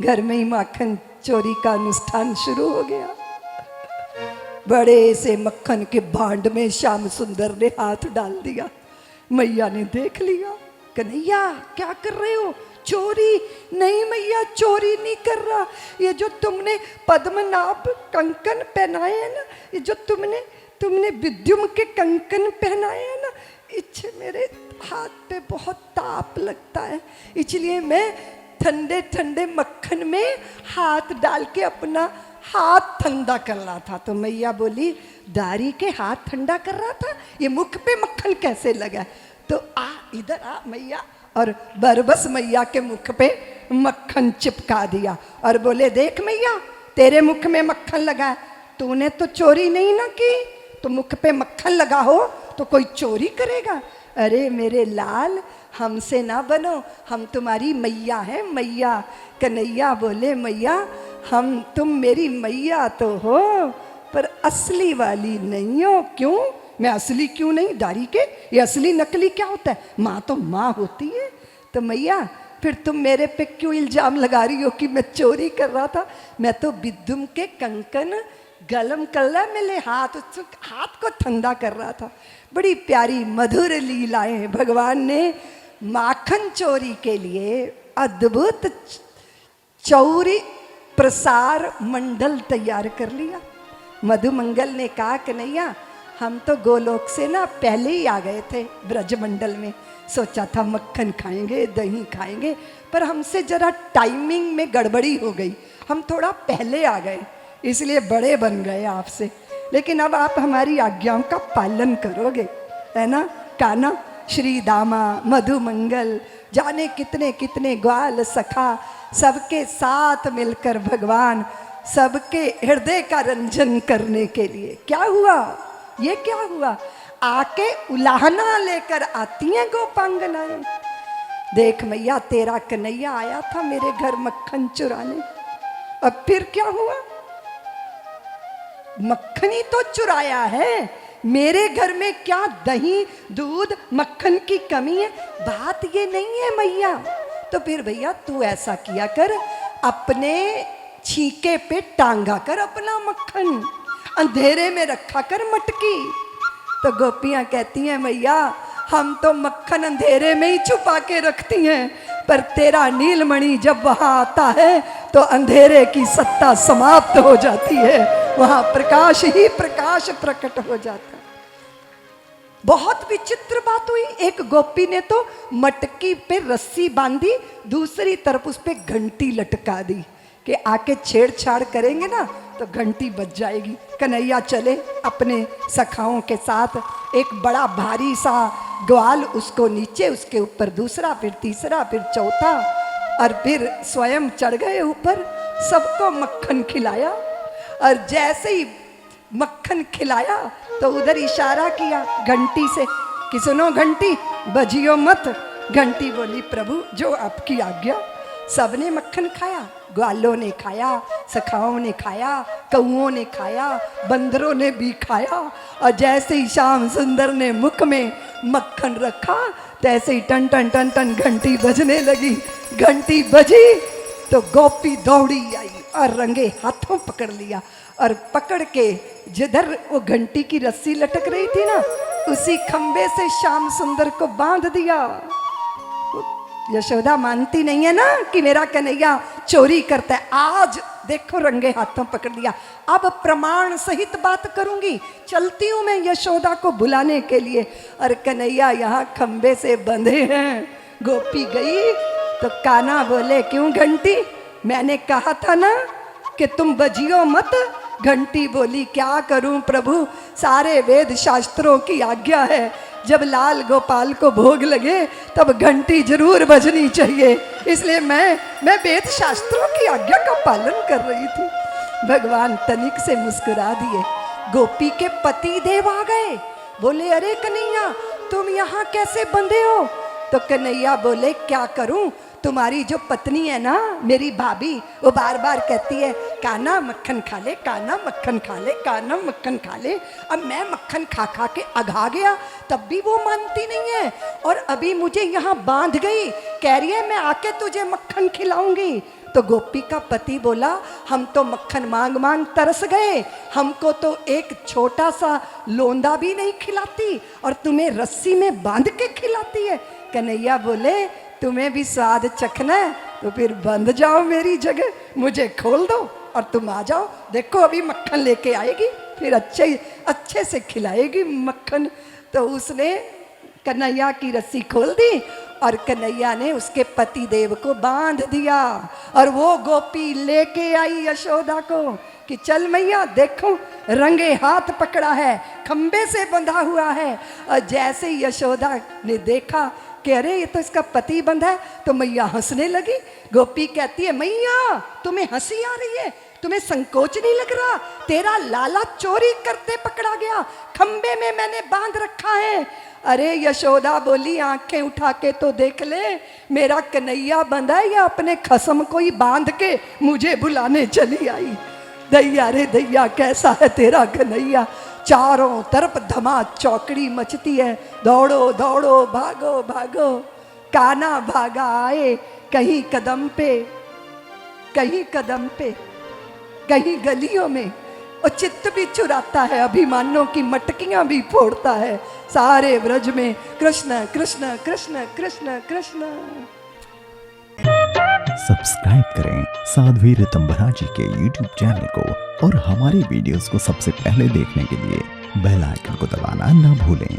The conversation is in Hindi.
घर में ही माखन चोरी का अनुष्ठान शुरू हो गया। बड़े से मक्खन के भांड में श्याम सुंदर ने हाथ डाल दिया। मैया ने देख लिया, कन्हैया क्या कर रहे हो? चोरी नहीं मैया, चोरी नहीं कर रहा। ये जो तुमने पद्मनाभ कंकन पहनाए हैं ना, ये जो तुमने विद्युम के कंकन पहनाए हैं ना, इससे मेरे हाथ पे बहुत ताप लगता है, इसलिए मैं ठंडे ठंडे मक्खन में हाथ डाल के अपना हाथ ठंडा कर रहा था। तो मैया बोली, दाढ़ी के हाथ ठंडा कर रहा था, ये मुख पे मक्खन कैसे लगा? तो आ इधर आ मैया, और बरबस मैया के मुख पे मक्खन चिपका दिया और बोले, देख मैया तेरे मुख में मक्खन लगा है, तूने तो चोरी नहीं ना की, तो मुख पे मक्खन लगा हो तो कोई चोरी करेगा? अरे मेरे लाल, हमसे ना बनो, हम तुम्हारी मैया हैं, मैया। कन्हैया बोले, मैया तुम मेरी मैया तो हो, पर असली वाली नहीं हो। क्यों? मैं असली क्यों नहीं? दाढ़ी के ये असली नकली क्या होता है? माँ तो माँ होती है। तो मैया फिर तुम मेरे पे क्यों इल्जाम लगा रही हो कि मैं चोरी कर रहा था? मैं तो विद्युम के कंकन गलम कल्ला मेरे हाथ को ठंडा कर रहा था। बड़ी प्यारी मधुर लीलाएं भगवान ने माखन चोरी के लिए अद्भुत चौरी प्रसार मंडल तैयार कर लिया। मधुमंगल ने कहा, कन्हैया हम तो गोलोक से ना पहले ही आ गए थे ब्रजमंडल में, सोचा था मक्खन खाएंगे, दही खाएंगे, पर हमसे जरा टाइमिंग में गड़बड़ी हो गई, हम थोड़ा पहले आ गए, इसलिए बड़े बन गए आपसे। लेकिन अब आप हमारी आज्ञाओं का पालन करोगे, है ना? कान्हा, श्री दामा, मधुमंगल, जाने कितने कितने ग्वाल सखा, सबके साथ मिलकर भगवान सबके हृदय का रंजन करने के लिए क्या हुआ? ये क्या हुआ? आके उलाहना लेकर आती हैं गोपांगनाएं। देख मैया, तेरा कन्हैया आया था मेरे घर मक्खन चुराने, अब फिर क्या हुआ? मक्खन ही तो चुराया है, मेरे घर में क्या दही दूध मक्खन की कमी है? बात ये नहीं है मैया। तो फिर भैया तू ऐसा किया कर, अपने छीके पे टांगा कर अपना मक्खन, अंधेरे में रखा कर मटकी। तो गोपियां कहती हैं, मैया हम तो मक्खन अंधेरे में ही छुपा के रखती हैं, पर तेरा नीलमणि जब वहां आता है तो अंधेरे की सत्ता समाप्त हो जाती है, वहां प्रकाश ही प्रकाश प्रकट हो जाता है। बहुत विचित्र बात हुई। एक गोपी ने तो मटकी पे रस्सी बांधी, दूसरी तरफ उस पे घंटी लटका दी कि आके छेड़छाड़ करेंगे ना तो घंटी बज जाएगी। कन्हैया चले अपने सखाओं के साथ, एक बड़ा भारी सा ग्वाल, उसको नीचे, उसके ऊपर दूसरा, फिर तीसरा, फिर चौथा, और फिर स्वयं चढ़ गए ऊपर, सबको मक्खन खिलाया। और जैसे ही मक्खन खिलाया तो उधर इशारा किया घंटी से कि सुनो घंटी, बजियो मत। घंटी बोली, प्रभु जो आपकी आज्ञा। सबने मक्खन खाया, ग्वालों ने खाया, सखाओं ने खाया, कौओं ने खाया, बंदरों ने भी खाया। और जैसे ही श्याम सुंदर ने मुख में मक्खन रखा, तैसे ही टन टन टन टन घंटी बजने लगी। घंटी बजी तो गोपी दौड़ी आई और रंगे हाथों पकड़ लिया, और पकड़ के जिधर वो घंटी की रस्सी लटक रही थी ना, उसी खंबे से श्याम सुंदर को बांध दिया। यशोदा मानती नहीं है ना कि मेरा कन्हैया चोरी करता है। आज देखो रंगे हाथों पकड़ लिया। अब प्रमाण सहित बात करूंगी, चलती हूं मैं यशोदा को बुलाने के लिए, और कन्हैया यहाँ खंबे से बंधे हैं। गोपी गई तो कान्हा बोले, क्यों घंटी, मैंने कहा था ना कि तुम बजियो मत। घंटी बोली, क्या करूं प्रभु, सारे वेद शास्त्रों की आज्ञा है, जब लाल गोपाल को भोग लगे तब घंटी जरूर बजनी चाहिए, इसलिए मैं वेद शास्त्रों की आज्ञा का पालन कर रही थी। भगवान तनिक से मुस्कुरा दिए। गोपी के पति देव आ गए, बोले, अरे कन्हैया तुम यहाँ कैसे बंधे हो? तो कन्हैया बोले, क्या करूं, तुम्हारी जो पत्नी है ना, मेरी भाभी, वो बार बार कहती है कान्हा मक्खन खा ले, कान्हा मक्खन खा ले, कान्हा मक्खन खा ले। अब मैं मक्खन खा खा के अघा गया, तब भी वो मानती नहीं है, और अभी मुझे यहाँ बांध गई, कह रही है मैं आके तुझे मक्खन खिलाऊंगी। तो गोपी का पति बोला, हम तो मक्खन मांग मांग तरस गए, हमको तो एक छोटा सा लोंदा भी नहीं खिलाती और तुम्हें रस्सी में बांध के खिलाती है। कन्हैया बोले, तुम्हें भी स्वाद चखना है तो फिर बंध जाओ मेरी जगह, मुझे खोल दो और तुम आ जाओ, देखो अभी मक्खन लेके आएगी, फिर अच्छे से खिलाएगी मक्खन। तो उसने कन्हैया की रस्सी खोल दी और कन्हैया ने उसके पति देव को बांध दिया और वो गोपी लेके आई यशोदा को कि चल मैया देखो, रंगे हाथ पकड़ा है, खंबे से बंधा हुआ है। और जैसे ही यशोदा ने देखा कि अरे ये तो इसका पति बंधा है, तो मैया हंसने लगी। गोपी कहती है, मैया तुम्हें हंसी आ रही है, तुम्हें संकोच नहीं लग रहा, तेरा लाला चोरी करते पकड़ा गया, खंबे में मैंने बांध रखा है। अरे यशोदा बोली, आंखें उठा के तो देख ले, मेरा कन्हैया बंधा है या अपने खसम को ही बांध के मुझे बुलाने चली आई। दैया रे दैया, कैसा है तेरा कन्हैया। चारों तरफ धमा चौकड़ी मचती है, दौड़ो दौड़ो भागो भागो, काना भागा आए कहीं कदम पे, कहीं कदम पे, कहीं गलियों में, और चित्त भी चुराता है, अभिमानों की मटकियां भी फोड़ता है। सारे ब्रज में कृष्ण कृष्ण कृष्ण कृष्ण कृष्ण। सब्सक्राइब करें साध्वी ऋतंभरा जी के YouTube चैनल को और हमारी वीडियोस को सबसे पहले देखने के लिए बेल आइकन को दबाना न भूलें।